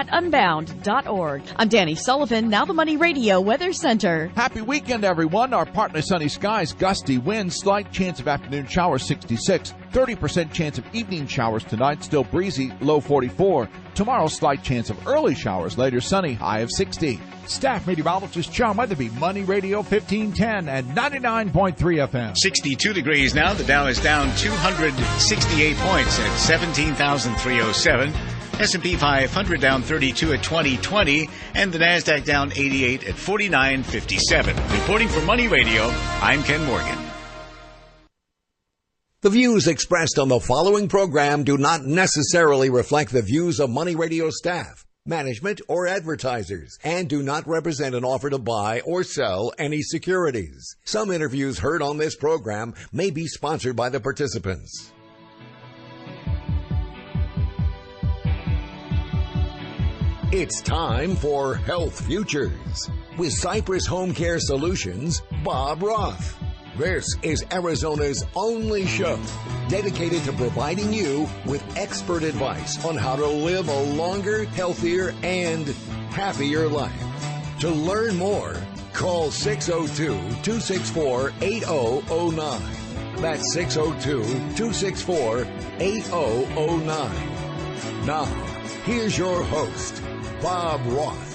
at unbound.org. I'm Danny Sullivan, Now the Money Radio Weather Center. Happy weekend, everyone. Our partner sunny skies, gusty winds, slight chance of afternoon showers, 66. 30% chance of evening showers tonight, still breezy, low 44. Tomorrow, slight chance of early showers, later sunny, high of 60. Staff meteorologist John Weatherby, Money Radio 1510 and 99.3 FM. 62 degrees now. The Dow is down 268 points at 17,307. S&P 500 down 32 at 2020, and the NASDAQ down 88 at 49.57. Reporting for Money Radio, I'm Ken Morgan. The views expressed on the following program do not necessarily reflect the views of Money Radio staff, management, or advertisers, and do not represent an offer to buy or sell any securities. Some interviews heard on this program may be sponsored by the participants. It's time for Health Futures with Cypress Home Care Solutions, Bob Roth. This is Arizona's only show dedicated to providing you with expert advice on how to live a longer, healthier, and happier life. To learn more, call 602-264-8009. That's 602-264-8009. Now, here's your host, Bob Roth.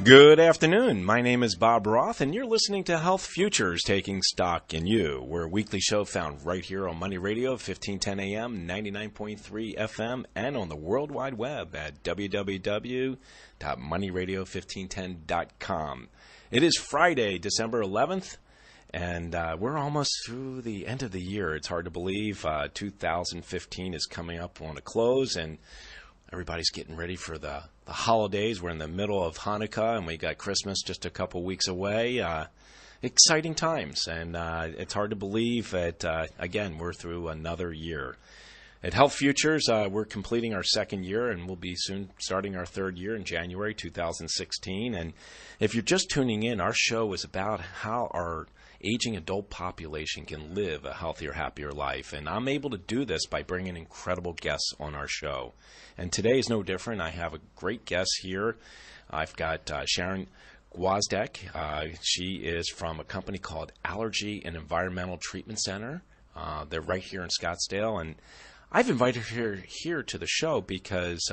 Good afternoon. My name is Bob Roth, and you're listening to Health Futures, Taking Stock in You. We're a weekly show found right here on Money Radio, 1510 AM, 99.3 FM, and on the World Wide Web at www.moneyradio1510.com. It is Friday, December 11th, and we're almost through the end of the year. It's hard to believe 2015 is coming up on a close, and everybody's getting ready for the holidays. We're in the middle of Hanukkah, and we got Christmas just a couple weeks away. Exciting times, and it's hard to believe that, again, we're through another year. At Health Futures, we're completing our second year, and we'll be soon starting our third year in January 2016. And if you're just tuning in, our show is about how our aging adult population can live a healthier, happier life. And I'm able to do this by bringing incredible guests on our show. And today is no different. I have a great guest here. I've got Sharon Gwozdek. She is from a company called Allergy and Environmental Treatment Center. They're right here in Scottsdale. And I've invited her here to the show because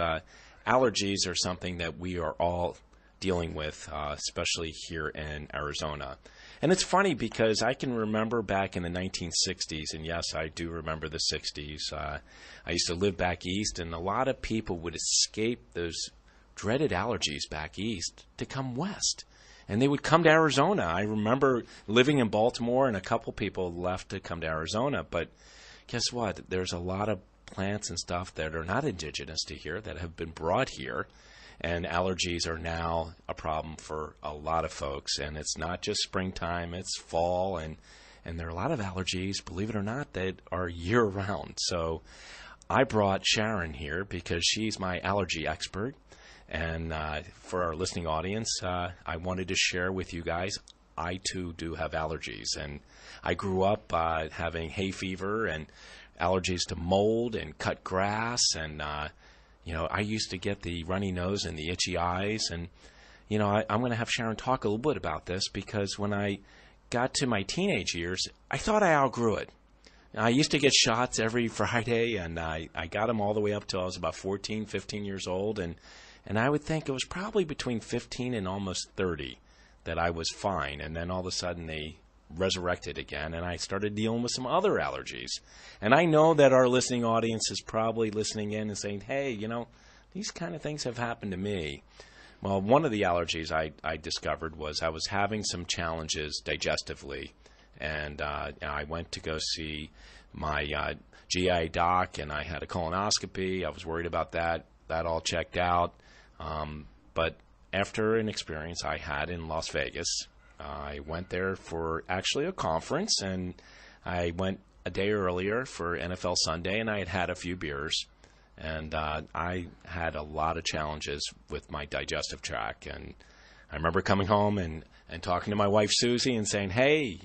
allergies are something that we are all dealing with, especially here in Arizona. And it's funny because I can remember back in the 1960s, and yes, I do remember the 60s. I used to live back east, and a lot of people would escape those dreaded allergies back east to come west. And they would come to Arizona. I remember living in Baltimore, and a couple people left to come to Arizona. But guess what? There's a lot of plants and stuff that are not indigenous to here that have been brought here. And allergies are now a problem for a lot of folks. And it's not just springtime, it's fall. And there are a lot of allergies, believe it or not, that are year-round. So I brought Sharon here because she's my allergy expert. And for our listening audience, I wanted to share with you guys, I too do have allergies. And I grew up having hay fever and allergies to mold and cut grass. And I used to get the runny nose and the itchy eyes. And, I'm going to have Sharon talk a little bit about this because when I got to my teenage years, I thought I outgrew it. I used to get shots every Friday, and I got them all the way up till I was about 14, 15 years old. And I would think it was probably between 15 and almost 30 that I was fine. And then all of a sudden they resurrected again, and I started dealing with some other allergies. And I know that our listening audience is probably listening in and saying, hey, these kind of things have happened to me. Well, one of the allergies I discovered was I was having some challenges digestively, and I went to go see my GI doc, and I had a colonoscopy. I was worried about that. That all checked out. But after an experience I had in Las Vegas, I went there for actually a conference, and I went a day earlier for NFL Sunday, and I had had a few beers, and I had a lot of challenges with my digestive tract. And I remember coming home and talking to my wife, Susie, and saying, hey,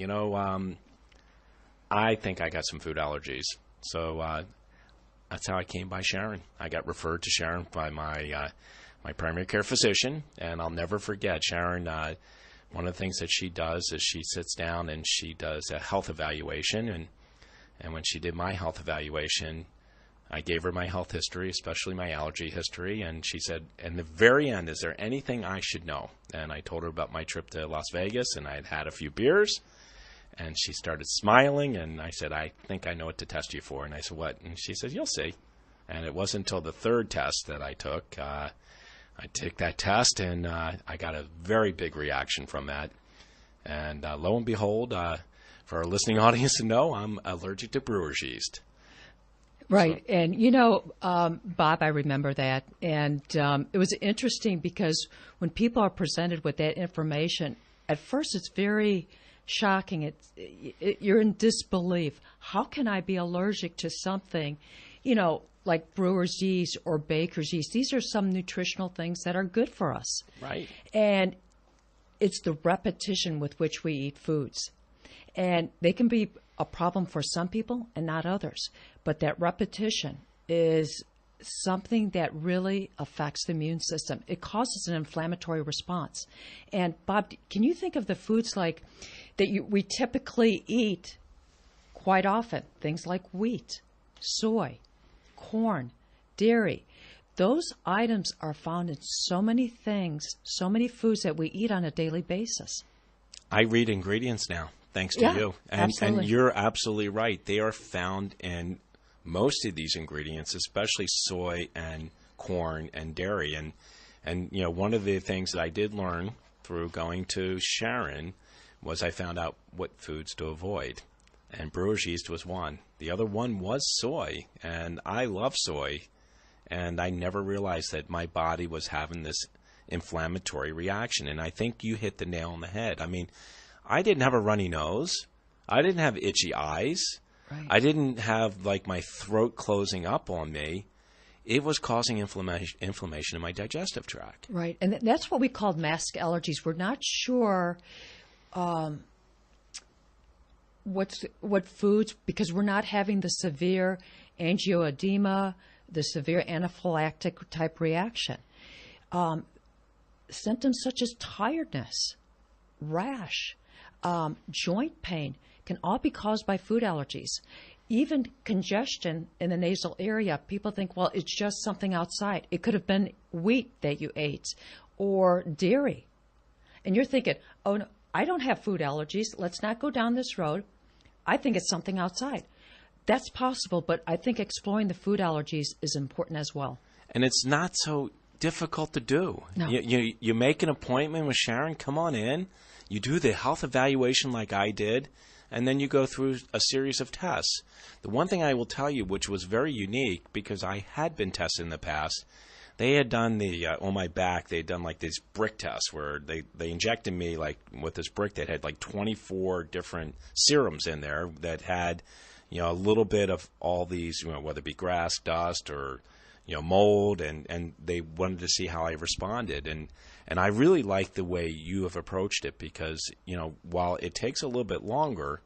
I think I got some food allergies. So that's how I came by Sharon. I got referred to Sharon by my my primary care physician, and I'll never forget Sharon. One of the things that she does is she sits down and she does a health evaluation, and when she did my health evaluation, I gave her my health history, especially my allergy history, and she said, in the very end, is there anything I should know? And I told her about my trip to Las Vegas, and I had had a few beers, and she started smiling, and I said, I think I know what to test you for. And I said, what? And she said, you'll see. And it wasn't until the third test that I took. I took that test, and I got a very big reaction from that. And lo and behold, for our listening audience to know, I'm allergic to brewer's yeast. Right. So. And, Bob, I remember that. And it was interesting because when people are presented with that information, at first it's very shocking. You're in disbelief. How can I be allergic to something, like brewer's yeast or baker's yeast? These are some nutritional things that are good for us. Right. And it's the repetition with which we eat foods. And they can be a problem for some people and not others. But that repetition is something that really affects the immune system. It causes an inflammatory response. And Bob, can you think of the foods like that we typically eat quite often? Things like wheat, soy, corn, dairy. Those items are found in so many things, so many foods that we eat on a daily basis. I read ingredients now, thanks to you. And you're absolutely right. They are found in most of these ingredients, especially soy and corn and dairy. And one of the things that I did learn through going to Sharon was I found out what foods to avoid. And brewer's yeast was one. The other one was soy, and I love soy. And I never realized that my body was having this inflammatory reaction. And I think you hit the nail on the head. I mean, I didn't have a runny nose. I didn't have itchy eyes. Right. I didn't have, my throat closing up on me. It was causing inflammation in my digestive tract. Right. And that's what we call mask allergies. We're not sure what foods, because we're not having the severe angioedema, the severe anaphylactic type reaction. Symptoms such as tiredness, rash, joint pain can all be caused by food allergies. Even congestion in the nasal area, people think, well, it's just something outside. It could have been wheat that you ate or dairy. And you're thinking, oh, no, I don't have food allergies. Let's not go down this road. I think it's something outside. That's possible, but I think exploring the food allergies is important as well. And it's not so difficult to do. No. You make an appointment with Sharon, come on in. You do the health evaluation like I did, and then you go through a series of tests. The one thing I will tell you, which was very unique, because I had been tested in the past, they had done on my back, they had done these brick tests where they injected me with this brick that had 24 different serums in there that had, a little bit of all these, whether it be grass, dust, or, mold, and they wanted to see how I responded. And I really like the way you have approached it because, while it takes a little bit longer,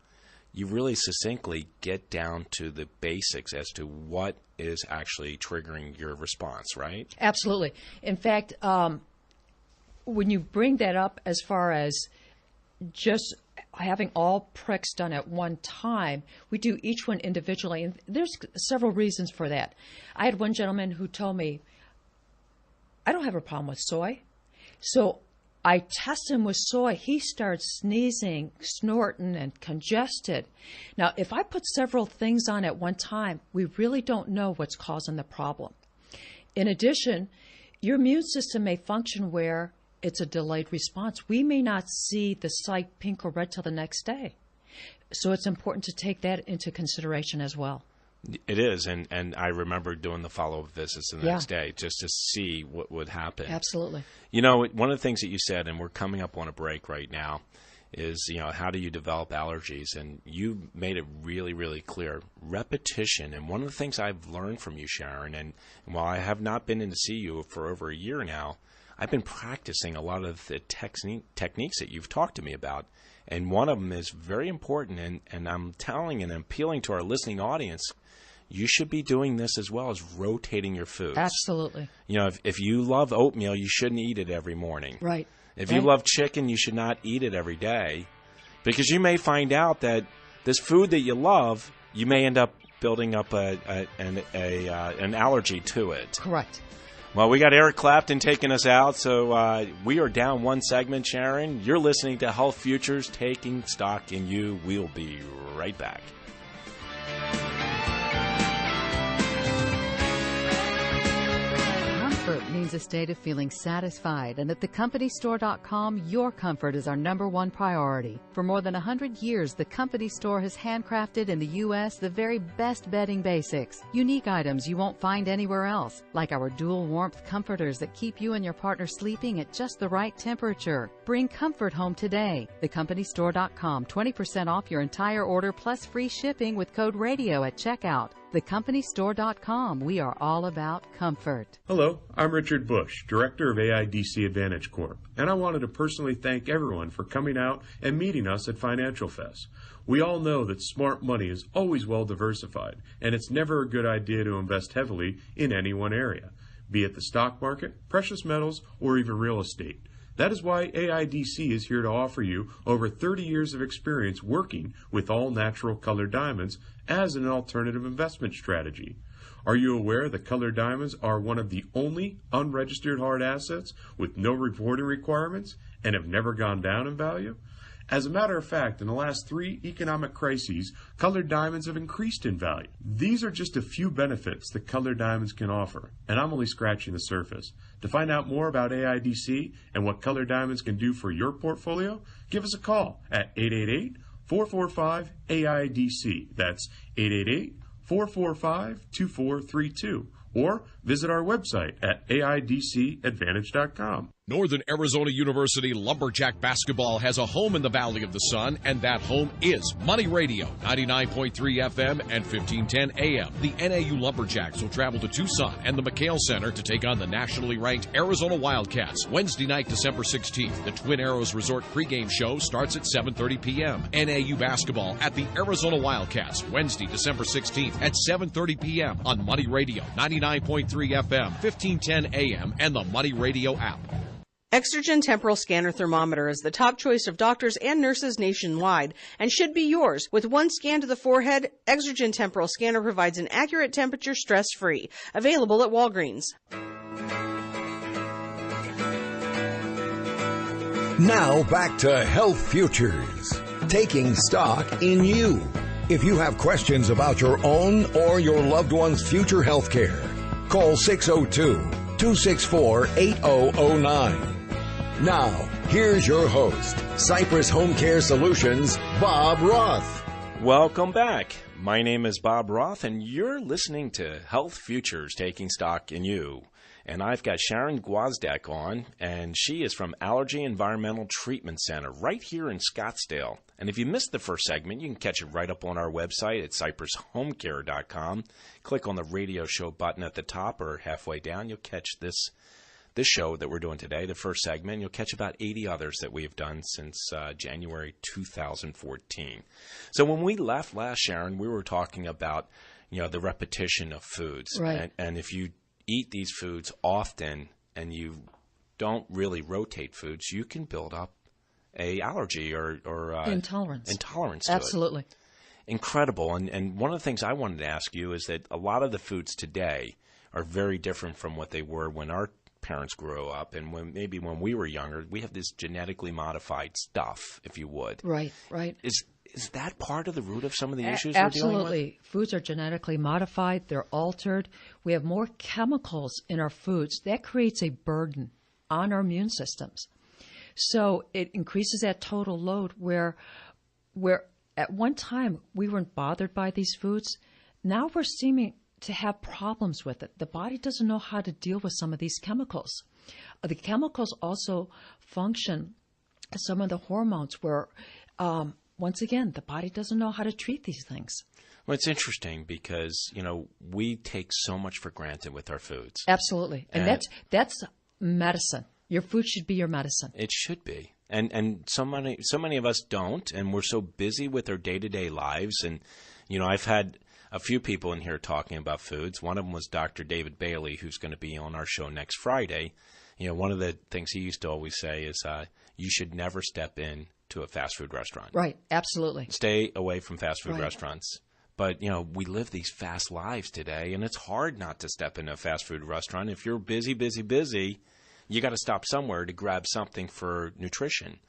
you really succinctly get down to the basics as to what is actually triggering your response, right? Absolutely. In fact, when you bring that up as far as just having all pricks done at one time, we do each one individually. And there's several reasons for that. I had one gentleman who told me, I don't have a problem with soy. So I test him with soy. He starts sneezing, snorting, and congested. Now, if I put several things on at one time, we really don't know what's causing the problem. In addition, your immune system may function where it's a delayed response. We may not see the site pink or red till the next day. So it's important to take that into consideration as well. It is, and I remember doing the follow-up visits the next day just to see what would happen. Absolutely. One of the things that you said, and we're coming up on a break right now, is, how do you develop allergies? And you made it really, really clear. Repetition, and one of the things I've learned from you, Sharon, and while I have not been in to see you for over a year now, I've been practicing a lot of the techniques that you've talked to me about. And one of them is very important, and I'm telling and appealing to our listening audience, you should be doing this as well as rotating your foods. Absolutely. You know, if you love oatmeal, you shouldn't eat it every morning. Right. If you love chicken, you should not eat it every day, because you may find out that this food that you love, you may end up building up an allergy to it. Correct. Well, we got Eric Clapton taking us out, so we are down one segment, Sharon. You're listening to Health Futures, Taking Stock in You. We'll be right back. Comfort means a state of feeling satisfied, and at thecompanystore.com, your comfort is our #1 priority. For more than 100 years, the Company Store has handcrafted in the U.S. the very best bedding basics. Unique items you won't find anywhere else, like our dual warmth comforters that keep you and your partner sleeping at just the right temperature. Bring comfort home today. Thecompanystore.com, 20% off your entire order plus free shipping with code RADIO at checkout. Thecompanystore.com. We are all about comfort. Hello, I'm Richard Bush, Director of AIDC Advantage Corp., and I wanted to personally thank everyone for coming out and meeting us at Financial Fest. We all know that smart money is always well diversified, and it's never a good idea to invest heavily in any one area, be it the stock market, precious metals, or even real estate. That is why AIDC is here to offer you over 30 years of experience working with all natural colored diamonds as an alternative investment strategy. Are you aware that colored diamonds are one of the only unregistered hard assets with no reporting requirements and have never gone down in value? As a matter of fact, in the last 3 economic crises, colored diamonds have increased in value. These are just a few benefits that colored diamonds can offer, and I'm only scratching the surface. To find out more about AIDC and what colored diamonds can do for your portfolio, give us a call at 888-445-AIDC. That's 888-445-2432. Or visit our website at aidcadvantage.com. Northern Arizona University Lumberjack Basketball has a home in the Valley of the Sun, and that home is Money Radio, 99.3 FM and 1510 AM. The NAU Lumberjacks will travel to Tucson and the McHale Center to take on the nationally ranked Arizona Wildcats. Wednesday night, December 16th, the Twin Arrows Resort pregame show starts at 7:30 p.m. NAU basketball at the Arizona Wildcats, Wednesday, December 16th at 7:30 p.m. on Money Radio, 99.3 FM, 1510 AM, and the Money Radio app. Exergen Temporal Scanner Thermometer is the top choice of doctors and nurses nationwide and should be yours. With one scan to the forehead, Exergen Temporal Scanner provides an accurate temperature stress-free. Available at Walgreens. Now back to Health Futures, taking stock in you. If you have questions about your own or your loved one's future health care, call 602-264-8009. Now, here's your host, Cypress Home Care Solutions, Bob Roth. Welcome back. My name is Bob Roth, and you're listening to Health Futures, Taking Stock in You. And I've got Sharon Gwozdek on, and she is from Allergy Environmental Treatment Center right here in Scottsdale. And if you missed the first segment, you can catch it right up on our website at cypresshomecare.com. Click on the radio show button at the top or halfway down. You'll catch this show that we're doing today, the first segment. You'll catch about 80 others that we've done since January 2014. So when we left last, Sharon, we were talking about, the repetition of foods. Right. And if you eat these foods often and you don't really rotate foods, you can build up a allergy or intolerance to Absolutely. it. Incredible. And one of the things I wanted to ask you is that a lot of the foods today are very different from what they were when our parents grew up, and when we were younger. We have this genetically modified stuff, if you would. Right. Is that part of the root of some of the issues Absolutely. we're dealing with? Foods are genetically modified. They're altered. We have more chemicals in our foods. That creates a burden on our immune systems. So it increases that total load where at one time we weren't bothered by these foods. Now we're seeming to have problems with it. The body doesn't know how to deal with some of these chemicals. The chemicals also function as some of the hormones where, once again, the body doesn't know how to treat these things. Well, it's interesting because, we take so much for granted with our foods. Absolutely. And that's medicine. Your food should be your medicine. It should be. And so many of us don't, and we're so busy with our day-to-day lives. And, I've a few people in here talking about foods. One of them was Dr. David Bailey, who's going to be on our show next Friday. One of the things he used to always say is you should never step in to a fast food restaurant. Right, absolutely. Stay away from fast food restaurants. But, we live these fast lives today, and it's hard not to step into a fast food restaurant. If you're busy, you got to stop somewhere to grab something for nutrition.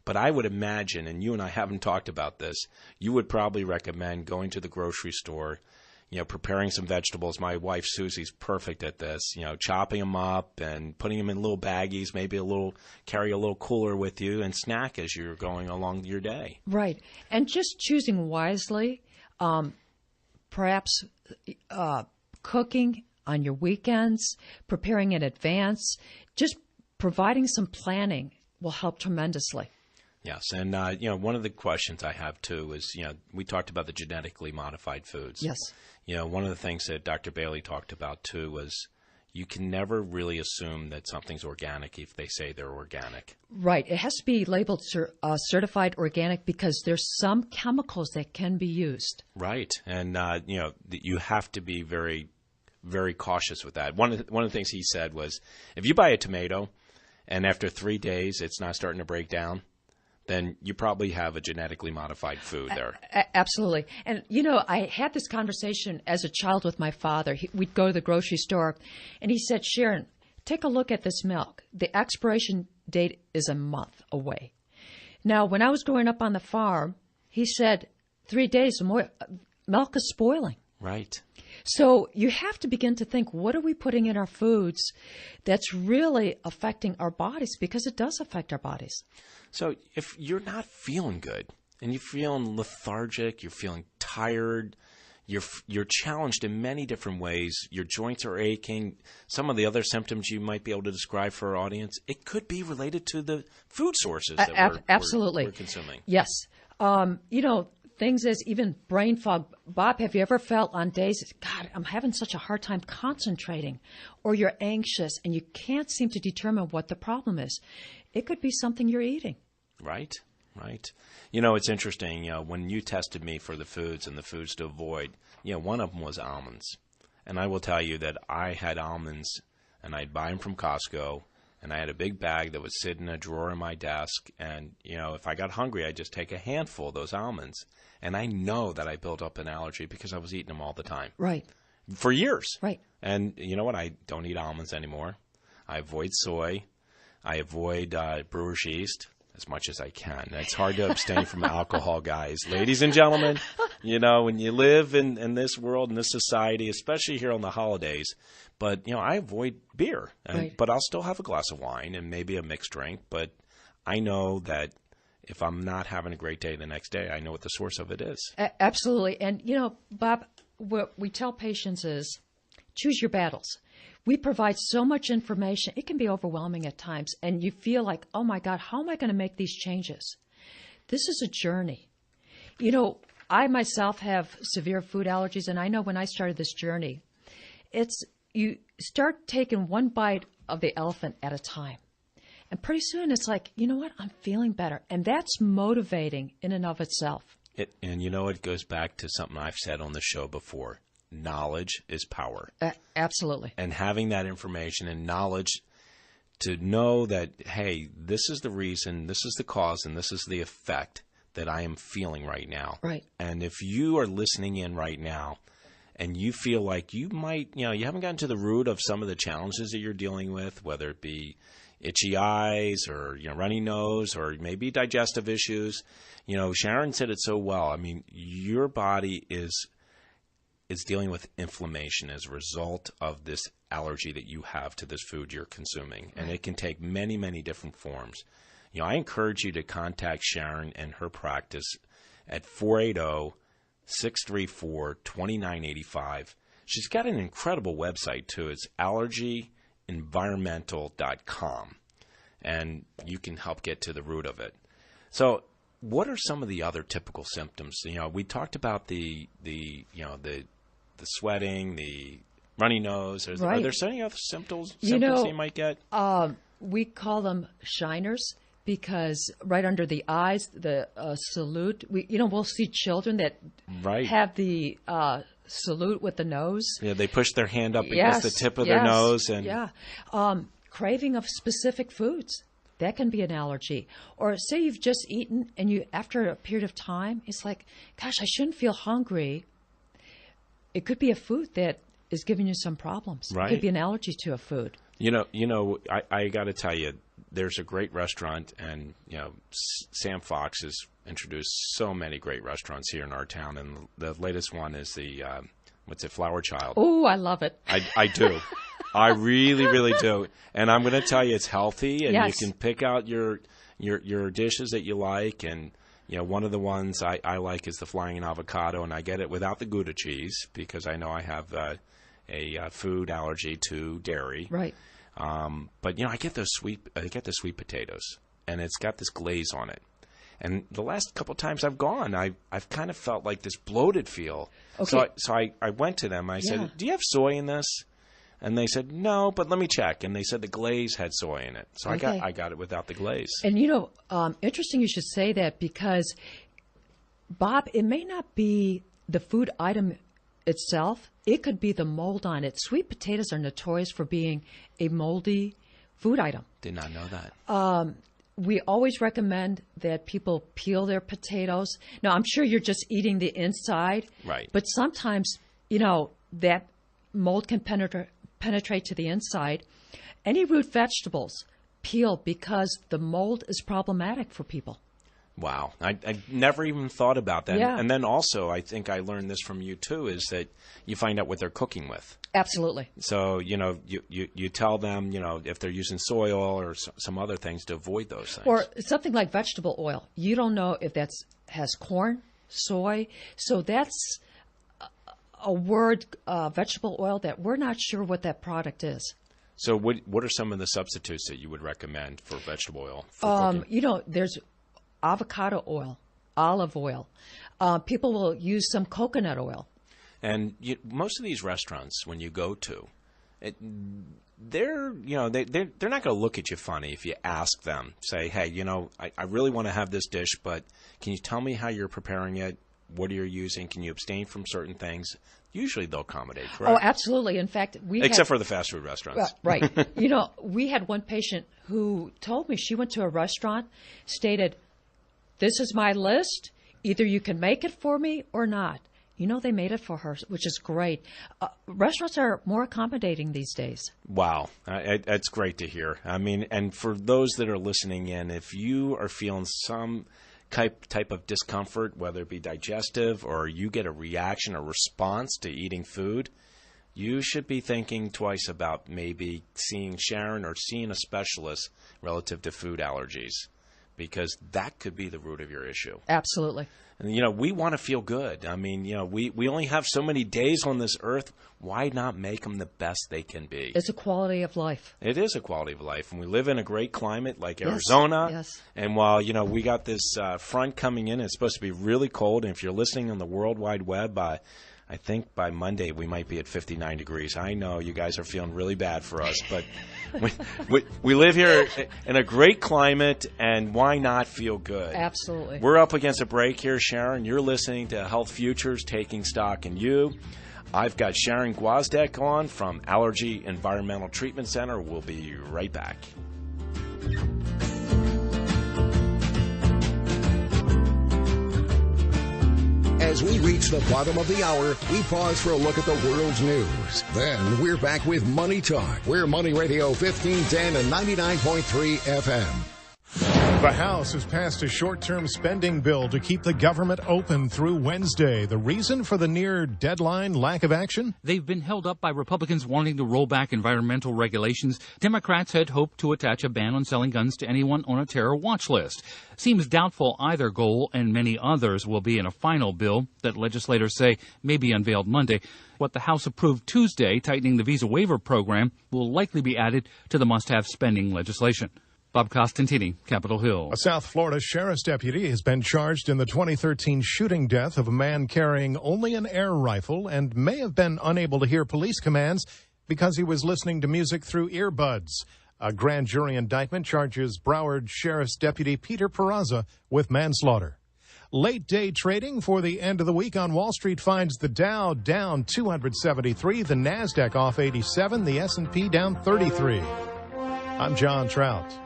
But I would imagine, and you and I haven't talked about this, you would probably recommend going to the grocery store, preparing some vegetables. My wife Susie's perfect at this, chopping them up and putting them in little baggies, maybe carry a little cooler with you and snack as you're going along your day. Right. And just choosing wisely, perhaps cooking on your weekends, preparing in advance, just providing some planning will help tremendously. Yes, and one of the questions I have too is, we talked about the genetically modified foods. Yes. One of the things that Dr. Bailey talked about too was you can never really assume that something's organic if they say they're organic. Right. It has to be labeled certified organic because there's some chemicals that can be used. Right, and you have to be very, very cautious with that. One of the things he said was, if you buy a tomato and after 3 days it's not starting to break down, then you probably have a genetically modified food there. Absolutely. And, I had this conversation as a child with my father. We'd go to the grocery store, and he said, Sharon, take a look at this milk. The expiration date is a month away. Now, when I was growing up on the farm, he said, 3 days or more, milk is spoiling. Right. So you have to begin to think, what are we putting in our foods that's really affecting our bodies? Because it does affect our bodies. So if you're not feeling good and you're feeling lethargic, you're feeling tired, you're challenged in many different ways, your joints are aching, some of the other symptoms you might be able to describe for our audience, it could be related to the food sources that we're consuming. Yes. Things as even brain fog. Bob, have you ever felt on days, God, I'm having such a hard time concentrating, or you're anxious and you can't seem to determine what the problem is? It could be something you're eating. Right. It's interesting, when you tested me for the foods and the foods to avoid, one of them was almonds. And I will tell you that I had almonds, and I'd buy them from Costco, and I had a big bag that would sit in a drawer in my desk. And, if I got hungry, I'd just take a handful of those almonds. And I know that I built up an allergy because I was eating them all the time. Right. For years. Right. And you know what? I don't eat almonds anymore. I avoid soy. I avoid brewer's yeast as much as I can. It's hard to abstain from alcohol, guys. Ladies and gentlemen, when you live in this world, in this society, especially here on the holidays, but, I avoid beer. But I'll still have a glass of wine and maybe a mixed drink. But I know that if I'm not having a great day the next day, I know what the source of it is. Absolutely. And, Bob, what we tell patients is choose your battles. We provide so much information. It can be overwhelming at times. And you feel like, oh, my God, how am I going to make these changes? This is a journey. I myself have severe food allergies. And I know when I started this journey, you start taking one bite of the elephant at a time. And pretty soon it's like, you know what, I'm feeling better. And that's motivating in and of itself. It goes back to something I've said on the show before. Knowledge is power. Absolutely. And having that information and knowledge to know that, hey, this is the reason, this is the cause, and this is the effect that I am feeling right now. Right. And if you are listening in right now and you feel like you might, you haven't gotten to the root of some of the challenges that you're dealing with, whether it be itchy eyes or runny nose or maybe digestive issues. Sharon said it so well. I mean, your body is dealing with inflammation as a result of this allergy that you have to this food you're consuming. And it can take many, many different forms. I encourage you to contact Sharon and her practice at 480-634-2985. She's got an incredible website, too. It's allergyenvironmental.com, and you can help get to the root of it. So what are some of the other typical symptoms? We talked about the sweating, the runny nose. Are there any other symptoms you might get? We call them shiners because right under the eyes, the salute, we'll see children that have the salute with the nose. Yeah, they push their hand up against the tip of their nose. And craving of specific foods. That can be an allergy. Or say you've just eaten and you, after a period of time, it's like, gosh, I shouldn't feel hungry. It could be a food that is giving you some problems. Right. It could be an allergy to a food. I got to tell you, there's a great restaurant, and Sam Fox has introduced so many great restaurants here in our town, and the latest one is the Flower Child. Oh, I love it. I do. I really, really do. And I'm going to tell you, it's healthy, and you can pick out your dishes that you like. And one of the ones I like is the flying avocado, and I get it without the Gouda cheese because I know I have a food allergy to dairy. Right. But I get the sweet potatoes, and it's got this glaze on it. And the last couple times I've gone, I've kind of felt like this bloated feel. Okay. So I went to them. I said, "Do you have soy in this?" And they said, "No, but let me check." And they said the glaze had soy in it. So I got it without the glaze. And interesting you should say that because, Bob, it may not be the food item itself. It could be the mold on it. Sweet potatoes are notorious for being a moldy food item. Did not know that. We always recommend that people peel their potatoes. Now, I'm sure you're just eating the inside. Right. But sometimes, that mold can penetrate to the inside. Any root vegetables, peel because the mold is problematic for people. Wow. I never even thought about that. Yeah. And then also, I think I learned this from you, too, is that you find out what they're cooking with. Absolutely. So, you tell them, if they're using soy oil or some other things to avoid those things. Or something like vegetable oil. You don't know if that has corn, soy. So that's a word, vegetable oil, that we're not sure what that product is. So what are some of the substitutes that you would recommend for vegetable oil for cooking? There's avocado oil, olive oil. People will use some coconut oil. And most of these restaurants, when you go to, they're not going to look at you funny if you ask them. Say, hey, I really want to have this dish, but can you tell me how you're preparing it? What are you using? Can you abstain from certain things? Usually they'll accommodate, correct? Oh, absolutely. In fact, except for the fast food restaurants. Right. We had one patient who told me she went to a restaurant, stated, "This is my list. Either you can make it for me or not." They made it for her, which is great. Restaurants are more accommodating these days. Wow. That's great to hear. I mean, and for those that are listening in, if you are feeling some type of discomfort, whether it be digestive or you get a reaction or response to eating food, you should be thinking twice about maybe seeing Sharon or seeing a specialist relative to food allergies, because that could be the root of your issue. Absolutely. And, we want to feel good. I mean, we only have so many days on this earth. Why not make them the best they can be? It's a quality of life. It is a quality of life. And we live in a great climate like Arizona. Yes. And while, we got this front coming in, it's supposed to be really cold. And if you're listening on the World Wide Web, I think by Monday we might be at 59 degrees. I know you guys are feeling really bad for us, but we live here in a great climate, and why not feel good? Absolutely. We're up against a break here, Sharon. You're listening to Health Futures, Taking Stock in You. I've got Sharon Gwozdek on from Allergy Environmental Treatment Center. We'll be right back. As we reach the bottom of the hour, we pause for a look at the world's news. Then we're back with Money Talk. We're Money Radio 1510 and 99.3 FM. The House has passed a short-term spending bill to keep the government open through Wednesday. The reason for the near deadline lack of action? They've been held up by Republicans wanting to roll back environmental regulations. Democrats had hoped to attach a ban on selling guns to anyone on a terror watch list. Seems doubtful either goal and many others will be in a final bill that legislators say may be unveiled Monday. What the House approved Tuesday, tightening the visa waiver program, will likely be added to the must-have spending legislation. Bob Costantini, Capitol Hill. A South Florida sheriff's deputy has been charged in the 2013 shooting death of a man carrying only an air rifle and may have been unable to hear police commands because he was listening to music through earbuds. A grand jury indictment charges Broward Sheriff's Deputy Peter Peraza with manslaughter. Late day trading for the end of the week on Wall Street finds the Dow down 273, the Nasdaq off 87, the S&P down 33. I'm John Trout.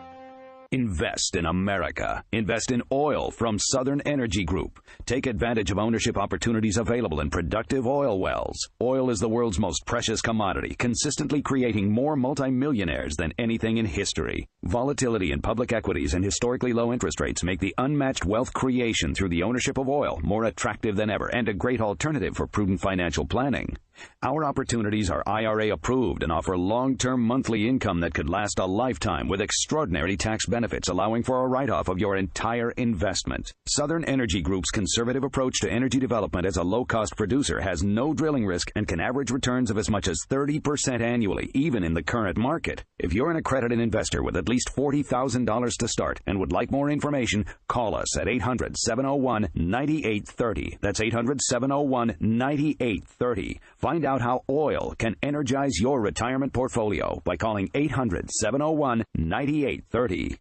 Invest in America. Invest in oil from Southern Energy Group. Take advantage of ownership opportunities available in productive oil wells. Oil is the world's most precious commodity, consistently creating more multimillionaires than anything in history. Volatility in public equities and historically low interest rates make the unmatched wealth creation through the ownership of oil more attractive than ever and a great alternative for prudent financial planning. Our opportunities are IRA approved and offer long-term monthly income that could last a lifetime with extraordinary tax benefits allowing for a write-off of your entire investment. Southern Energy Group's conservative approach to energy development as a low-cost producer has no drilling risk and can average returns of as much as 30% annually, even in the current market. If you're an accredited investor with at least $40,000 to start and would like more information, call us at 800-701-9830. That's 800-701-9830. Find out how oil can energize your retirement portfolio by calling 800-701-9830.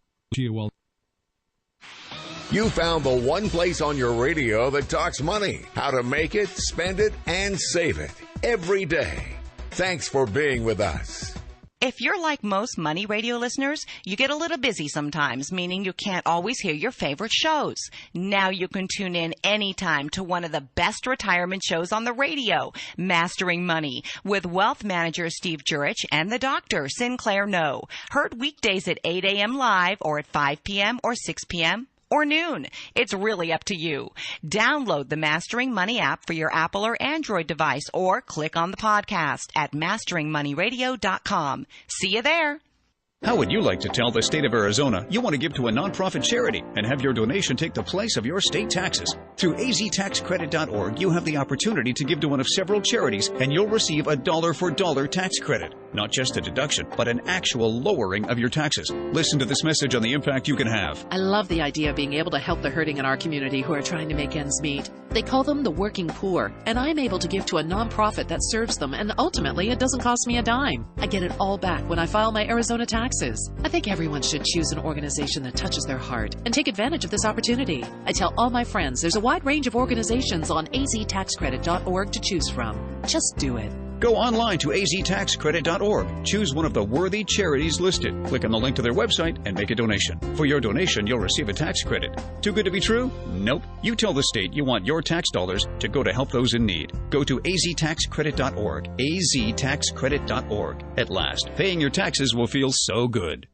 You found the one place on your radio that talks money, how to make it, spend it, and save it every day. Thanks for being with us. If you're like most Money Radio listeners, you get a little busy sometimes, meaning you can't always hear your favorite shows. Now you can tune in anytime to one of the best retirement shows on the radio, Mastering Money, with wealth manager Steve Jurich and the doctor, Sinclair No. Heard weekdays at 8 a.m. live or at 5 p.m. or 6 p.m. or noon. It's really up to you. Download the Mastering Money app for your Apple or Android device or click on the podcast at masteringmoneyradio.com. See you there. How would you like to tell the state of Arizona you want to give to a nonprofit charity and have your donation take the place of your state taxes? Through aztaxcredit.org, you have the opportunity to give to one of several charities, and you'll receive a dollar-for-dollar tax credit. Not just a deduction, but an actual lowering of your taxes. Listen to this message on the impact you can have. I love the idea of being able to help the hurting in our community who are trying to make ends meet. They call them the working poor, and I'm able to give to a nonprofit that serves them, and ultimately it doesn't cost me a dime. I get it all back when I file my Arizona taxes. I think everyone should choose an organization that touches their heart and take advantage of this opportunity. I tell all my friends there's a wide range of organizations on aztaxcredit.org to choose from. Just do it. Go online to aztaxcredit.org. Choose one of the worthy charities listed. Click on the link to their website and make a donation. For your donation, you'll receive a tax credit. Too good to be true? Nope. You tell the state you want your tax dollars to go to help those in need. Go to aztaxcredit.org. aztaxcredit.org. At last, paying your taxes will feel so good.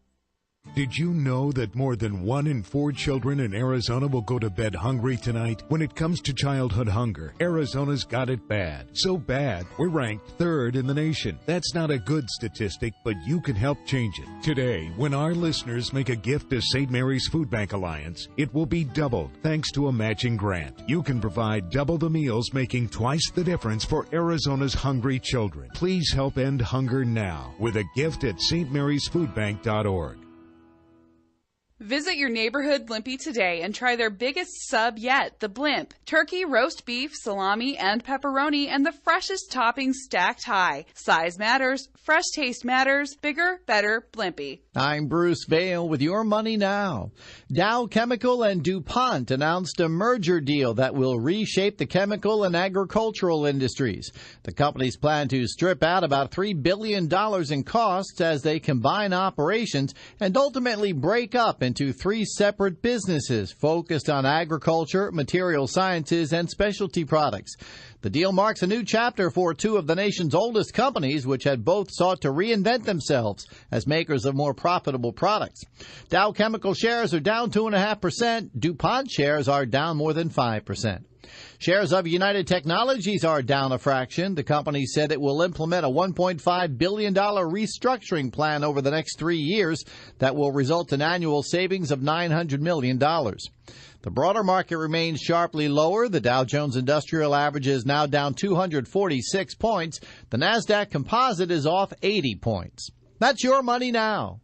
Did you know that more than 1 in 4 children in Arizona will go to bed hungry tonight? When it comes to childhood hunger, Arizona's got it bad. So bad, we're ranked 3rd in the nation. That's not a good statistic, but you can help change it. Today, when our listeners make a gift to St. Mary's Food Bank Alliance, it will be doubled thanks to a matching grant. You can provide double the meals, making twice the difference for Arizona's hungry children. Please help end hunger now with a gift at stmarysfoodbank.org. Visit your neighborhood Blimpie today and try their biggest sub yet, the Blimp. Turkey, roast beef, salami, and pepperoni, and the freshest toppings stacked high. Size matters, fresh taste matters, bigger, better, Blimpie. I'm Bruce Vail with Your Money Now. Dow Chemical and DuPont announced a merger deal that will reshape the chemical and agricultural industries. The companies plan to strip out about $3 billion in costs as they combine operations and ultimately break up into 3 separate businesses focused on agriculture, material sciences, and specialty products. The deal marks a new chapter for 2 of the nation's oldest companies, which had both sought to reinvent themselves as makers of more profitable products. Dow Chemical shares are down 2.5%. DuPont shares are down more than 5%. Shares of United Technologies are down a fraction. The company said it will implement a $1.5 billion restructuring plan over the next 3 years that will result in annual savings of $900 million. The broader market remains sharply lower. The Dow Jones Industrial Average is now down 246 points. The Nasdaq Composite is off 80 points. That's Your Money Now.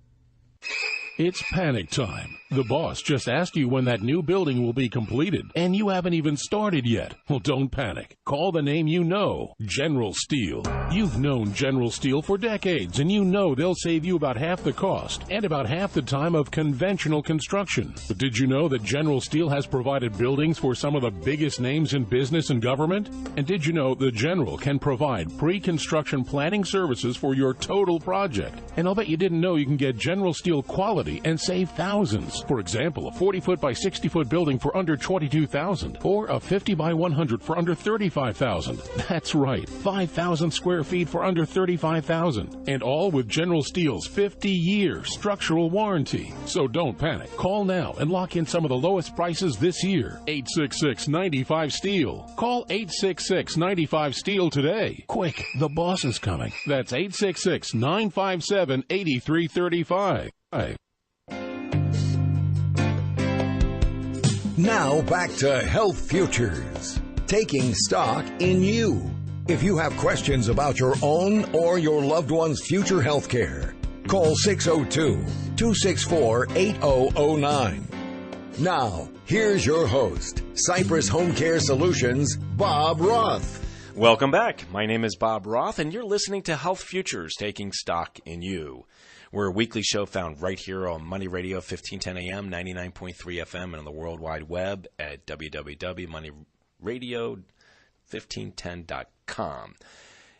It's panic time. The boss just asked you when that new building will be completed, and you haven't even started yet. Well, don't panic. Call the name you know, General Steel. You've known General Steel for decades, and you know they'll save you about half the cost and about half the time of conventional construction. But did you know that General Steel has provided buildings for some of the biggest names in business and government? And did you know the General can provide pre-construction planning services for your total project? And I'll bet you didn't know you can get General Steel quality and save thousands. For example, a 40-foot by 60-foot building for under $22,000, or a 50 by 100 for under $35,000. That's right, 5,000 square feet for under $35,000, and all with General Steel's 50-year structural warranty. So don't panic. Call now and lock in some of the lowest prices this year. 866-95-STEEL. Call 866-95-STEEL today. Quick, the boss is coming. That's 866-957-8335. Now back to Health Futures, taking stock in you. If you have questions about your own or your loved one's future health care, call 602-264-8009. Now, here's your host, Cypress Home Care Solutions, Bob Roth. Welcome back. My name is Bob Roth, and you're listening to Health Futures, taking stock in you. We're a weekly show found right here on Monday Radio, 1510 AM, 99.3 FM, and on the World Wide Web at www.mondayradio1510.com.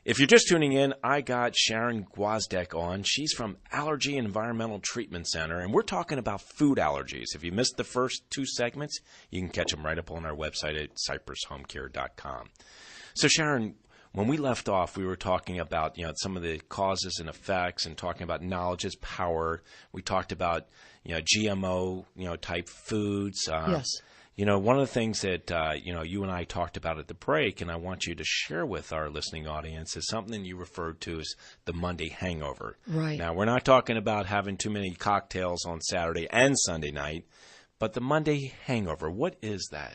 If you're just tuning in, I got Sharon Gwozdek on. She's from Allergy and Environmental Treatment Center, and we're talking about food allergies. If you missed the first two segments, you can catch them right up on our website at cypresshomecare.com. So, Sharon, when we left off, we were talking about, some of the causes and effects, and talking about knowledge is power. We talked about, GMO, type foods. Yes. One of the things that, you and I talked about at the break, and I want you to share with our listening audience, is something you referred to as the Monday Hangover. Right. Now, we're not talking about having too many cocktails on Saturday and Sunday night, but the Monday Hangover, what is that?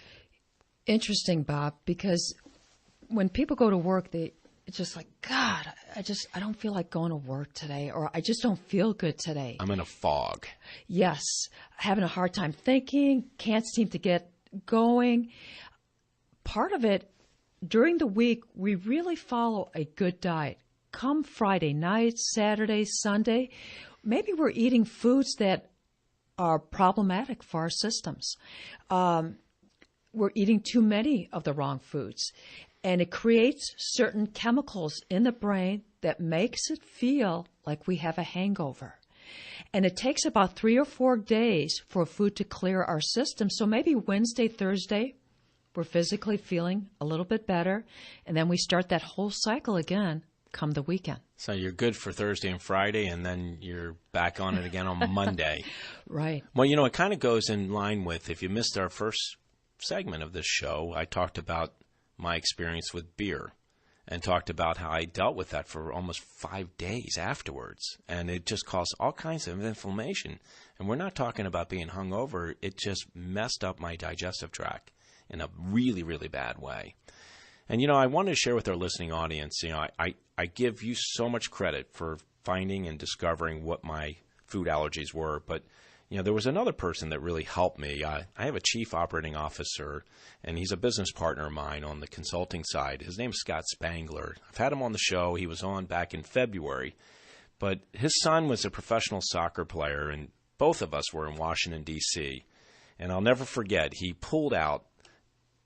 Interesting, Bob, because when people go to work, it's just like, God, I don't feel like going to work today, or I just don't feel good today. I'm in a fog. Yes, having a hard time thinking, can't seem to get going. Part of it, during the week, we really follow a good diet. Come Friday night, Saturday, Sunday, maybe we're eating foods that are problematic for our systems. We're eating too many of the wrong foods. And it creates certain chemicals in the brain that makes it feel like we have a hangover. And it takes about 3 or 4 days for food to clear our system. So maybe Wednesday, Thursday, we're physically feeling a little bit better. And then we start that whole cycle again come the weekend. So you're good for Thursday and Friday, and then you're back on it again on Monday. Right. Well, it kind of goes in line with, if you missed our first segment of this show, I talked about my experience with beer and talked about how I dealt with that for almost 5 days afterwards. And it just caused all kinds of inflammation. And we're not talking about being hungover. It just messed up my digestive tract in a really, really bad way. And, I wanted to share with our listening audience, I give you so much credit for finding and discovering what my food allergies were. But, there was another person that really helped me. I have a chief operating officer, and he's a business partner of mine on the consulting side. His name's Scott Spangler. I've had him on the show. He was on back in February. But his son was a professional soccer player, and both of us were in Washington, D.C. And I'll never forget, he pulled out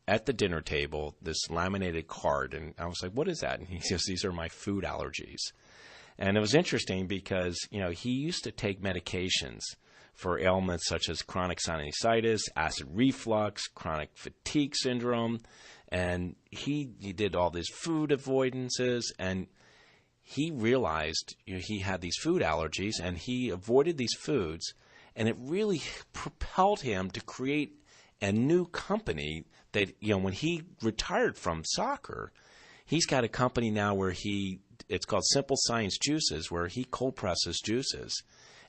at the dinner table this laminated card, and I was like, what is that? And he says, these are my food allergies. And it was interesting because, he used to take medications for ailments such as chronic sinusitis, acid reflux, chronic fatigue syndrome, and he did all these food avoidances, and he realized he had these food allergies, and he avoided these foods, and it really propelled him to create a new company that, when he retired from soccer, he's got a company now where it's called Simple Science Juices, where he cold presses juices.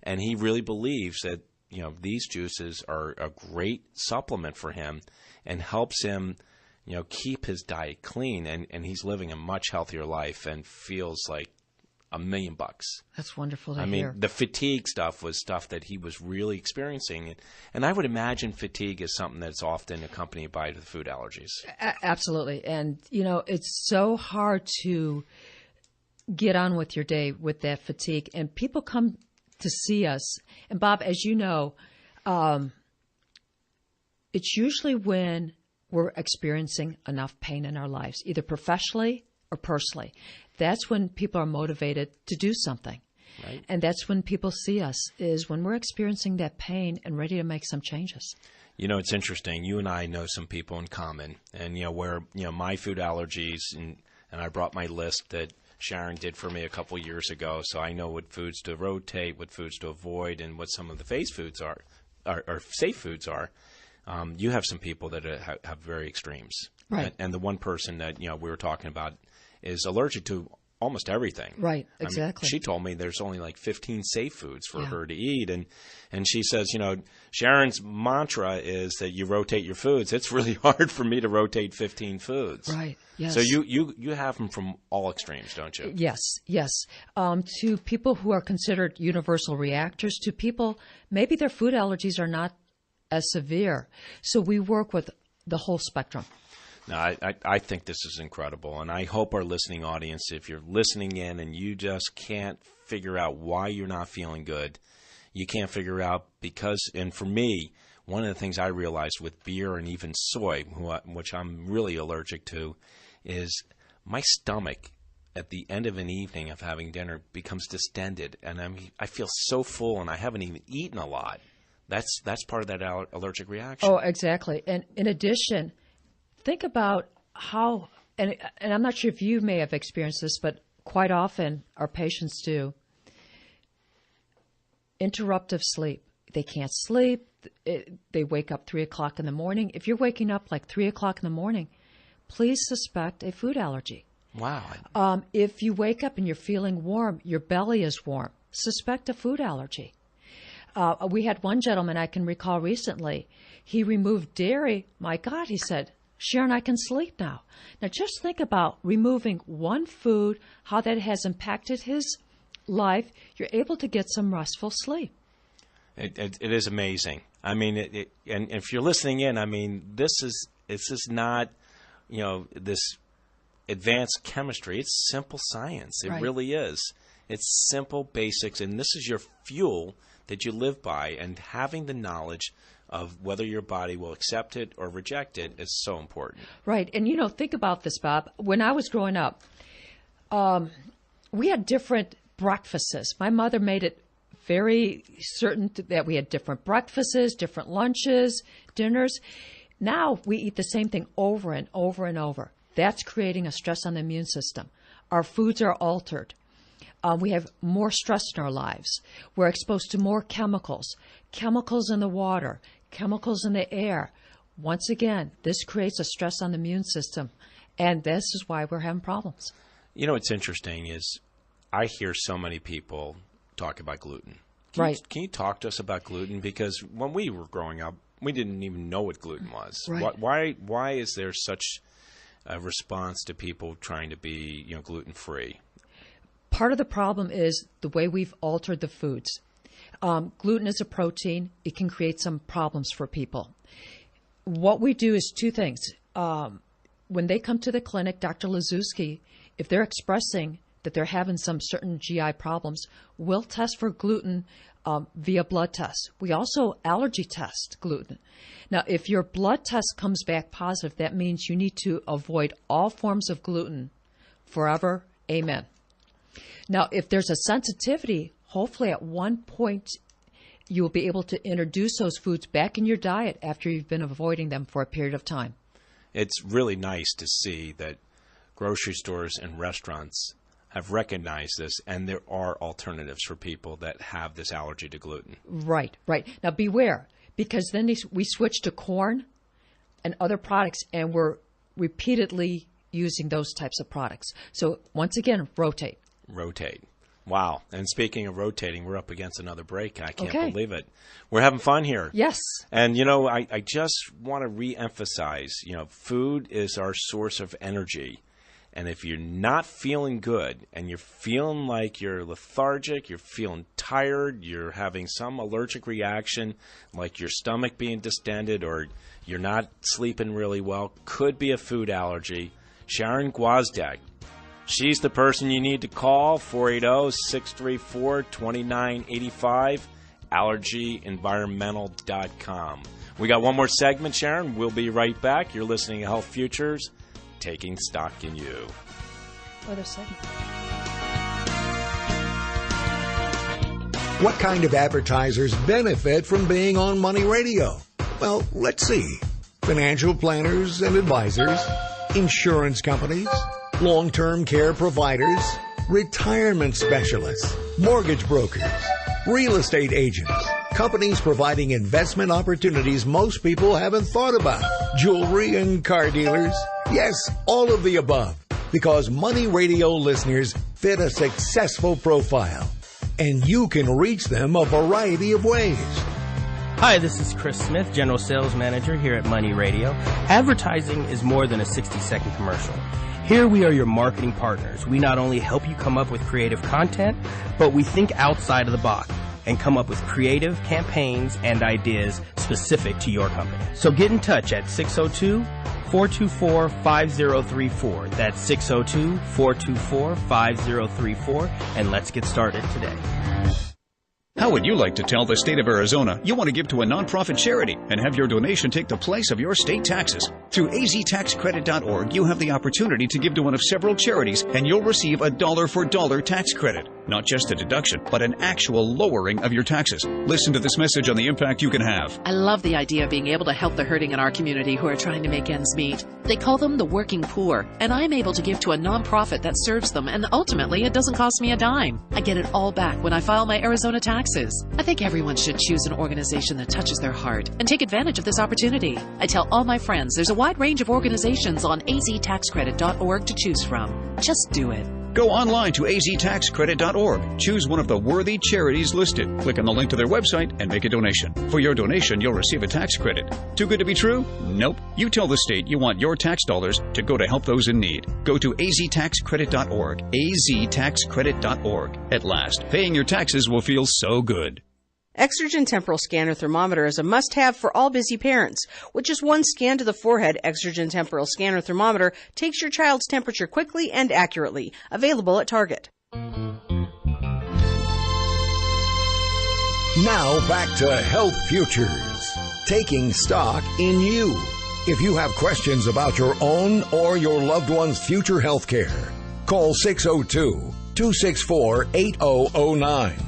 And he really believes that, these juices are a great supplement for him and helps him, keep his diet clean. And he's living a much healthier life and feels like $1 million. That's wonderful to I hear. mean, the fatigue stuff was stuff that he was really experiencing. And I would imagine fatigue is something that's often accompanied by the food allergies. Absolutely. And, it's so hard to get on with your day with that fatigue. And people come to see us. And, Bob, as you know, it's usually when we're experiencing enough pain in our lives, either professionally or personally. That's when people are motivated to do something. Right. And that's when people see us, is when we're experiencing that pain and ready to make some changes. It's interesting. You and I know some people in common. And, where, my food allergies, and I brought my list that Sharon did for me a couple years ago, so I know what foods to rotate, what foods to avoid, and what some of the safe foods are. You have some people that have very extremes. Right. And the one person that, we were talking about is allergic to almost everything. Right, exactly. She told me there's only like 15 safe foods for her to eat. And she says, Sharon's mantra is that you rotate your foods. It's really hard for me to rotate 15 foods. Right, yes. So you have them from all extremes, don't you? Yes. To people who are considered universal reactors, to people, maybe their food allergies are not as severe. So we work with the whole spectrum. No, I think this is incredible, and I hope our listening audience, if you're listening in and you just can't figure out why you're not feeling good, you can't figure out because, and for me, one of the things I realized with beer and even soy, which I'm really allergic to, is my stomach at the end of an evening of having dinner becomes distended, and I feel so full, and I haven't even eaten a lot. That's part of that allergic reaction. Oh, exactly. And in addition, think about how, and I'm not sure if you may have experienced this, but quite often our patients do, interruptive sleep. They can't sleep. They wake up 3 o'clock in the morning. If you're waking up like 3 o'clock in the morning, please suspect a food allergy. Wow. If you wake up and you're feeling warm, your belly is warm, suspect a food allergy. We had one gentleman I can recall recently. He removed dairy. My God, he said, Sharon, I can sleep now. Now, just think about removing one food, how that has impacted his life. You're able to get some restful sleep. It is amazing. I mean, and if you're listening in, I mean, this is not, this advanced chemistry. It's simple science. It really is. It's simple basics, and this is your fuel that you live by, and having the knowledge of whether your body will accept it or reject it is so important. Right. And, think about this, Bob. When I was growing up, we had different breakfasts. My mother made it very certain that we had different breakfasts, different lunches, dinners. Now we eat the same thing over and over and over. That's creating a stress on the immune system. Our foods are altered. We have more stress in our lives. We're exposed to more chemicals in the water, chemicals in the air. Once again, this creates a stress on the immune system, and this is why we're having problems. What's interesting is I hear so many people talk about gluten. Can you talk to us about gluten? Because when we were growing up, we didn't even know what gluten was. Right. Why is there such a response to people trying to be gluten-free? Part of the problem is the way we've altered the foods. Gluten is a protein. It can create some problems for people. What we do is two things. When they come to the clinic, Dr. Lazuski, if they're expressing that they're having some certain GI problems, we'll test for gluten via blood tests. We also allergy test gluten. Now, if your blood test comes back positive, that means you need to avoid all forms of gluten forever. Amen. Now, if there's a sensitivity, hopefully at one point you will be able to introduce those foods back in your diet after you've been avoiding them for a period of time. It's really nice to see that grocery stores and restaurants have recognized this, and there are alternatives for people that have this allergy to gluten. Right. Now, beware, because then we switch to corn and other products, and we're repeatedly using those types of products. So, once again, rotate. Wow. And speaking of rotating, we're up against another break. I can't believe it. We're having fun here. Yes. And, I just want to reemphasize, food is our source of energy. And if you're not feeling good and you're feeling like you're lethargic, you're feeling tired, you're having some allergic reaction, like your stomach being distended or you're not sleeping really well, could be a food allergy, Sharon Gwozdek. She's the person you need to call, 480-634-2985, allergyenvironmental.com. We got one more segment, Sharon. We'll be right back. You're listening to Health Futures, taking stock in you. Other segment. What kind of advertisers benefit from being on Money Radio? Well, let's see. Financial planners and advisors, insurance companies, long-term care providers, retirement specialists, mortgage brokers, real estate agents, companies providing investment opportunities most people haven't thought about, jewelry and car dealers. Yes, all of the above, because Money Radio listeners fit a successful profile, and you can reach them a variety of ways. Hi, this is Chris Smith, General Sales Manager here at Money Radio. Advertising is more than a 60-second commercial. Here we are your marketing partners. We not only help you come up with creative content, but we think outside of the box and come up with creative campaigns and ideas specific to your company. So get in touch at 602-424-5034. That's 602-424-5034, and let's get started today. How would you like to tell the state of Arizona you want to give to a nonprofit charity and have your donation take the place of your state taxes? Through aztaxcredit.org, you have the opportunity to give to one of several charities, and you'll receive a dollar-for-dollar tax credit. Not just a deduction, but an actual lowering of your taxes. Listen to this message on the impact you can have. I love the idea of being able to help the hurting in our community who are trying to make ends meet. They call them the working poor, and I'm able to give to a nonprofit that serves them, and ultimately it doesn't cost me a dime. I get it all back when I file my Arizona taxes. I think everyone should choose an organization that touches their heart and take advantage of this opportunity. I tell all my friends there's a wide range of organizations on aztaxcredit.org to choose from. Just do it. Go online to aztaxcredit.org. Choose one of the worthy charities listed. Click on the link to their website and make a donation. For your donation, you'll receive a tax credit. Too good to be true? Nope. You tell the state you want your tax dollars to go to help those in need. Go to aztaxcredit.org. aztaxcredit.org. At last, paying your taxes will feel so good. Exergen Temporal Scanner Thermometer is a must-have for all busy parents. With just one scan to the forehead, Exergen Temporal Scanner Thermometer takes your child's temperature quickly and accurately. Available at Target. Now back to Health Futures, taking stock in you. If you have questions about your own or your loved one's future health care, call 602-264-8009.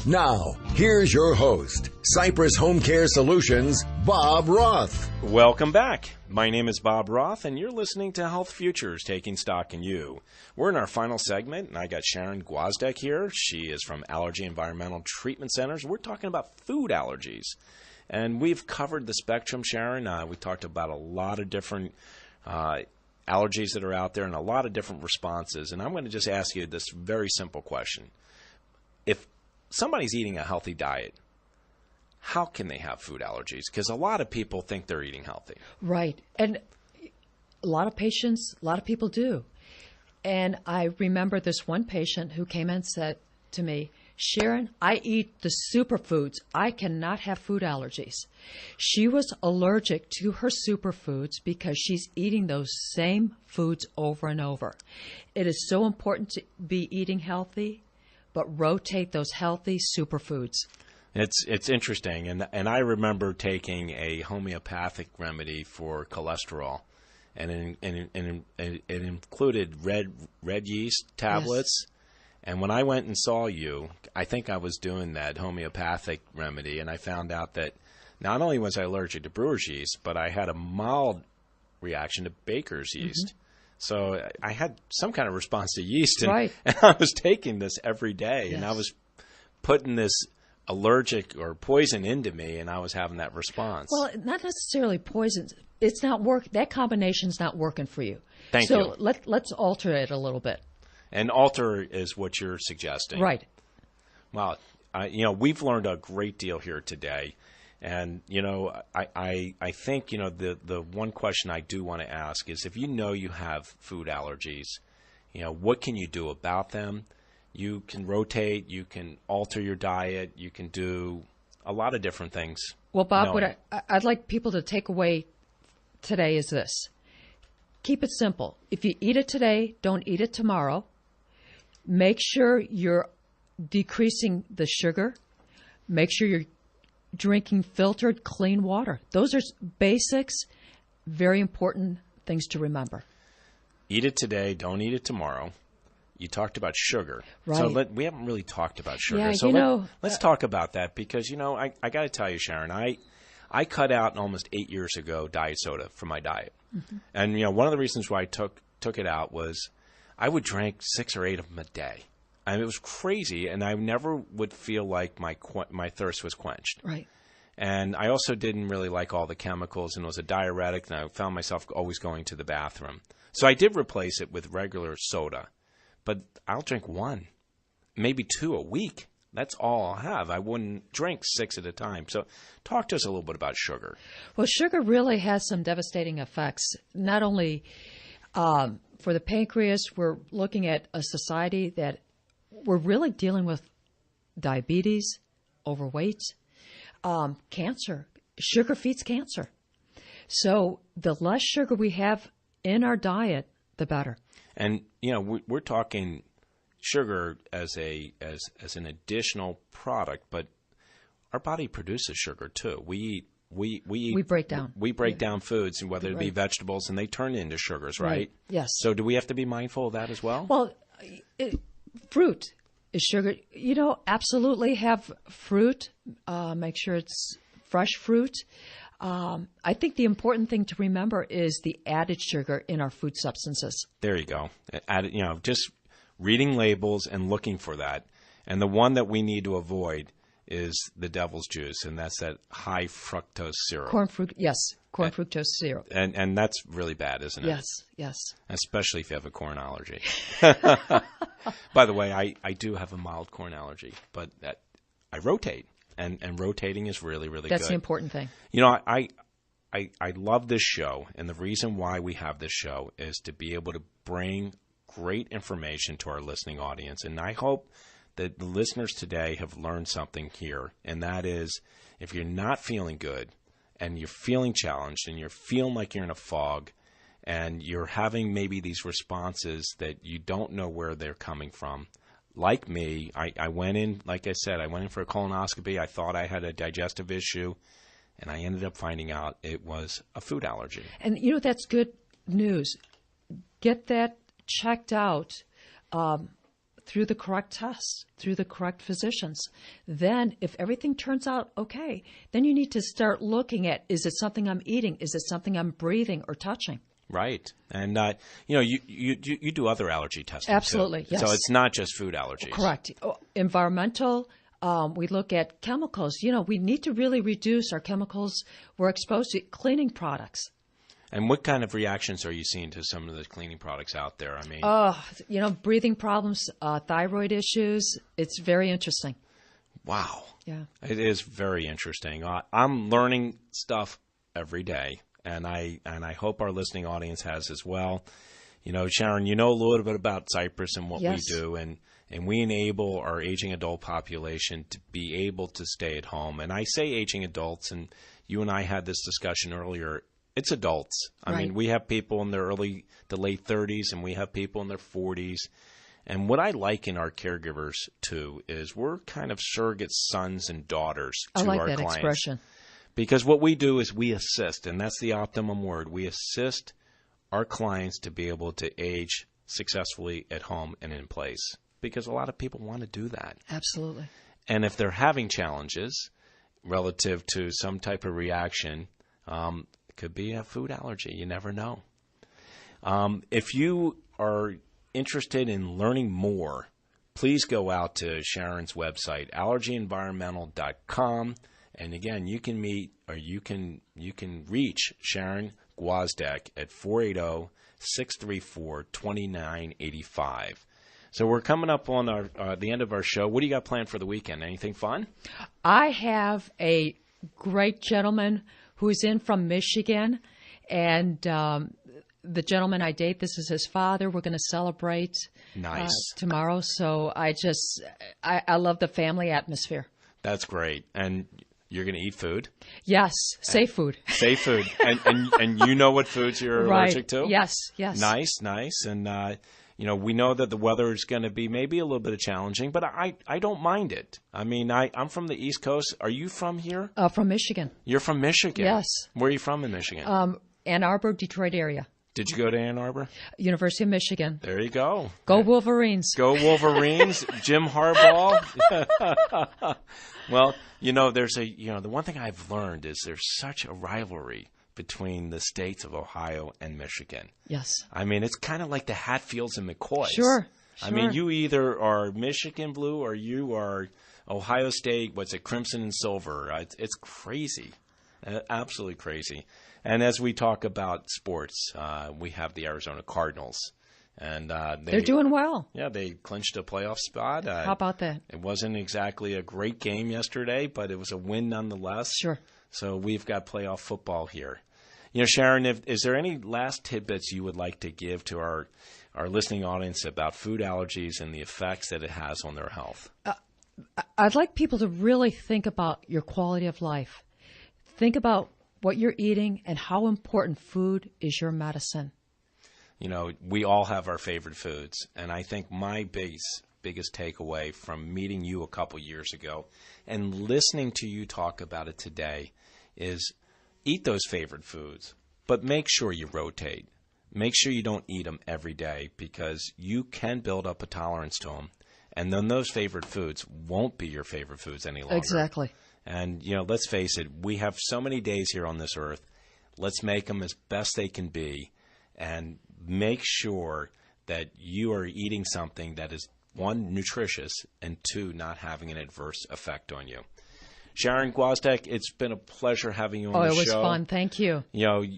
Now, here's your host, Cypress Home Care Solutions, Bob Roth. Welcome back. My name is Bob Roth, and you're listening to Health Futures, taking stock in you. We're in our final segment, and I got Sharon Gwozdek here. She is from Allergy Environmental Treatment Centers. We're talking about food allergies, and we've covered the spectrum, Sharon. We talked about a lot of different allergies that are out there and a lot of different responses, and I'm going to just ask you this very simple question. If somebody's eating a healthy diet, how can they have food allergies? Because a lot of people think they're eating healthy. Right. And a lot of patients, a lot of people do. And I remember this one patient who came and said to me, Sharon, I eat the superfoods. I cannot have food allergies. She was allergic to her superfoods because she's eating those same foods over and over. It is so important to be eating healthy, but rotate those healthy superfoods. It's interesting, and I remember taking a homeopathic remedy for cholesterol, and it included red yeast tablets. Yes. And when I went and saw you, I think I was doing that homeopathic remedy, and I found out that not only was I allergic to brewer's yeast, but I had a mild reaction to baker's yeast. So I had some kind of response to yeast, and I was taking this every day, and I was putting this allergic or poison into me, and I was having that response. Well, not necessarily poison. It's not that combination's not working for you. Thank you. So let's alter it a little bit. And alter is what you're suggesting. Right. Well, we've learned a great deal here today. And, you know, I think, you know, the one question I do want to ask is if you know you have food allergies, you know, what can you do about them? You can rotate, you can alter your diet, you can do a lot of different things. Well, Bob, what I'd like people to take away today is this. Keep it simple. If you eat it today, don't eat it tomorrow. Make sure you're decreasing the sugar. Make sure you're drinking filtered, clean water. Those are basics, very important things to remember. Eat it today, don't eat it tomorrow. You talked about sugar. Right. So we haven't really talked about sugar. Yeah, so let's talk about that because, you know, I got to tell you, Sharon, I cut out almost 8 years ago diet soda from my diet. Mm-hmm. And, you know, one of the reasons why I took it out was I would drink 6 or 8 of them a day. I mean, it was crazy, and I never would feel like my thirst was quenched. Right. And I also didn't really like all the chemicals, and it was a diuretic, and I found myself always going to the bathroom. So I did replace it with regular soda, but I'll drink 1, maybe 2 a week. That's all I'll have. I wouldn't drink 6 at a time. So talk to us a little bit about sugar. Well, sugar really has some devastating effects, not only for the pancreas. We're looking at a society that we're really dealing with diabetes, overweight, cancer. Sugar feeds cancer. So the less sugar we have in our diet, the better. And, you know, we're talking sugar as an additional product, but our body produces sugar too. We break down. We break down foods, and whether it be vegetables, and they turn into sugars, right? Yes. So do we have to be mindful of that as well? Well, fruit is sugar. You know, absolutely have fruit. Make sure it's fresh fruit. I think the important thing to remember is the added sugar in our food substances. There you go. You know, just reading labels and looking for that. And the one that we need to avoid is the devil's juice, and that's that high fructose syrup. Corn fructose syrup. And that's really bad, isn't it? Yes, yes. Especially if you have a corn allergy. By the way, I do have a mild corn allergy, but I rotate, and rotating is really, really good. That's the important thing. You know, I love this show, and the reason why we have this show is to be able to bring great information to our listening audience. And I hope that the listeners today have learned something here, and that is if you're not feeling good and you're feeling challenged and you're feeling like you're in a fog and you're having maybe these responses that you don't know where they're coming from, like me, I went in, like I said, I went in for a colonoscopy. I thought I had a digestive issue, and I ended up finding out it was a food allergy. And, you know, that's good news. Get that checked out through the correct tests, through the correct physicians. Then if everything turns out okay, then you need to start looking at, is it something I'm eating? Is it something I'm breathing or touching? Right. And, you know, you do other allergy testing Absolutely, too. yes. So it's not just food allergies. Correct. Environmental, we look at chemicals. You know, we need to really reduce our chemicals we're exposed to. Cleaning products. And what kind of reactions are you seeing to some of the cleaning products out there? I mean, you know, breathing problems, thyroid issues. It's very interesting. Wow. Yeah. It is very interesting. I'm learning stuff every day, and I hope our listening audience has as well. You know, Sharon, you know a little bit about Cypress and what we do, and we enable our aging adult population to be able to stay at home. And I say aging adults, and you and I had this discussion earlier. It's adults. I mean, we have people in their early to late 30s, and we have people in their 40s. And what I like in our caregivers, too, is we're kind of surrogate sons and daughters to our clients. I like that expression. Because what we do is we assist, and that's the optimum word. We assist our clients to be able to age successfully at home and in place. Because a lot of people want to do that. Absolutely. And if they're having challenges relative to some type of reaction, could be a food allergy. You never know. If you are interested in learning more, please go out to Sharon's website, allergyenvironmental.com. And again, you can meet or you can reach Sharon Gwozdek at 480-634-2985. So we're coming up on the end of our show. What do you got planned for the weekend? Anything fun? I have a great gentleman who's in from Michigan, and the gentleman I date, this is his father. We're going to celebrate tomorrow. So I love the family atmosphere. That's great. And you're going to eat food? Yes, safe food. Safe food. And you know what foods you're allergic to? Yes. Nice. And, we know that the weather is going to be maybe a little bit challenging, but I don't mind it. I mean, I'm from the East Coast. Are you from here? From Michigan. You're from Michigan? Yes. Where are you from in Michigan? Ann Arbor, Detroit area. Did you go to Ann Arbor? University of Michigan. There you go. Go Wolverines. Go Wolverines. Jim Harbaugh. Well, there's the one thing I've learned is there's such a rivalry between the states of Ohio and Michigan. Yes. I mean, it's kind of like the Hatfields and McCoys. Sure. I mean, you either are Michigan blue or you are Ohio State, Crimson and Silver. It's crazy. Absolutely crazy. And as we talk about sports, we have the Arizona Cardinals. And they're doing well. Yeah, they clinched a playoff spot. How about that? It wasn't exactly a great game yesterday, but it was a win nonetheless. Sure. So we've got playoff football here. Sharon, is there any last tidbits you would like to give to our listening audience about food allergies and the effects that it has on their health? I'd like people to really think about your quality of life. Think about what you're eating and how important food is your medicine. We all have our favorite foods, and I think my biggest takeaway from meeting you a couple years ago and listening to you talk about it today is eat those favorite foods, but make sure you rotate. Make sure you don't eat them every day because you can build up a tolerance to them, and then those favorite foods won't be your favorite foods any longer. Exactly. And, let's face it, we have so many days here on this earth. Let's make them as best they can be and make sure that you are eating something that is, one, nutritious, and two, not having an adverse effect on you. Sharon Gwozdek, it's been a pleasure having you on the show. Oh, it was fun. Thank you.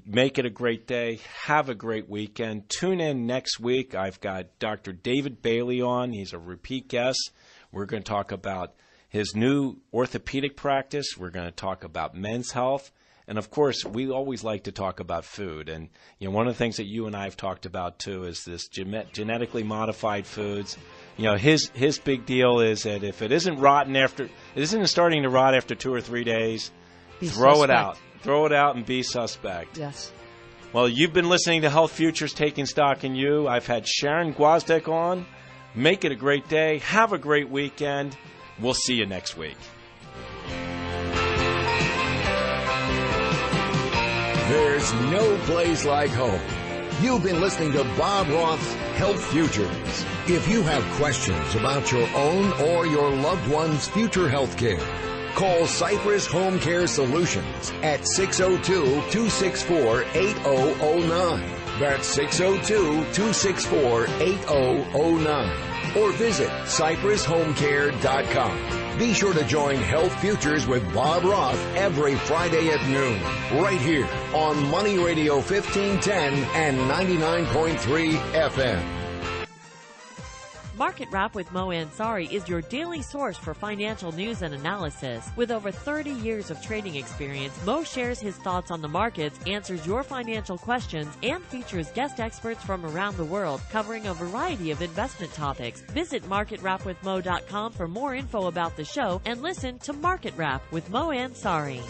Make it a great day. Have a great weekend. Tune in next week. I've got Dr. David Bailey on. He's a repeat guest. We're going to talk about his new orthopedic practice. We're going to talk about men's health. And, of course, we always like to talk about food. And, one of the things that you and I have talked about, too, is this genetically modified foods. His big deal is that if it isn't starting to rot after 2 or 3 days, throw it out. Throw it out and be suspect. Yes. Well, you've been listening to Health Futures Taking Stock in You. I've had Sharon Gwozdek on. Make it a great day. Have a great weekend. We'll see you next week. There's no place like home. You've been listening to Bob Roth's Health Futures. If you have questions about your own or your loved one's future health care, call Cypress Home Care Solutions at 602-264-8009. That's 602-264-8009. Or visit CypressHomeCare.com. Be sure to join Health Futures with Bob Roth every Friday at noon, right here on Money Radio 1510 and 99.3 FM. Market Wrap with Mo Ansari is your daily source for financial news and analysis. With over 30 years of trading experience, Mo shares his thoughts on the markets, answers your financial questions, and features guest experts from around the world covering a variety of investment topics. Visit MarketWrapWithMo.com for more info about the show and listen to Market Wrap with Mo Ansari.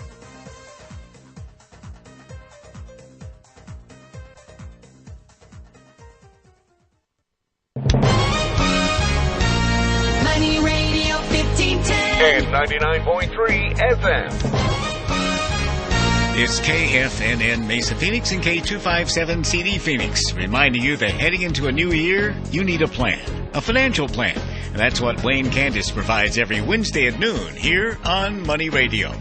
Radio 1510 and 99.3 FM. It's KFNN Mesa Phoenix and K257 CD Phoenix, reminding you that heading into a new year, you need a plan, a financial plan. And that's what Wayne Candace provides every Wednesday at noon here on Money Radio.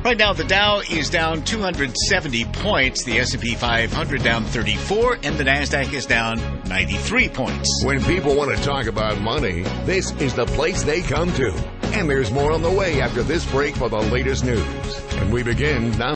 Right now, the Dow is down 270 points, the S&P 500 down 34, and the NASDAQ is down 93 points. When people want to talk about money, this is the place they come to. And there's more on the way after this break for the latest news. And we begin now.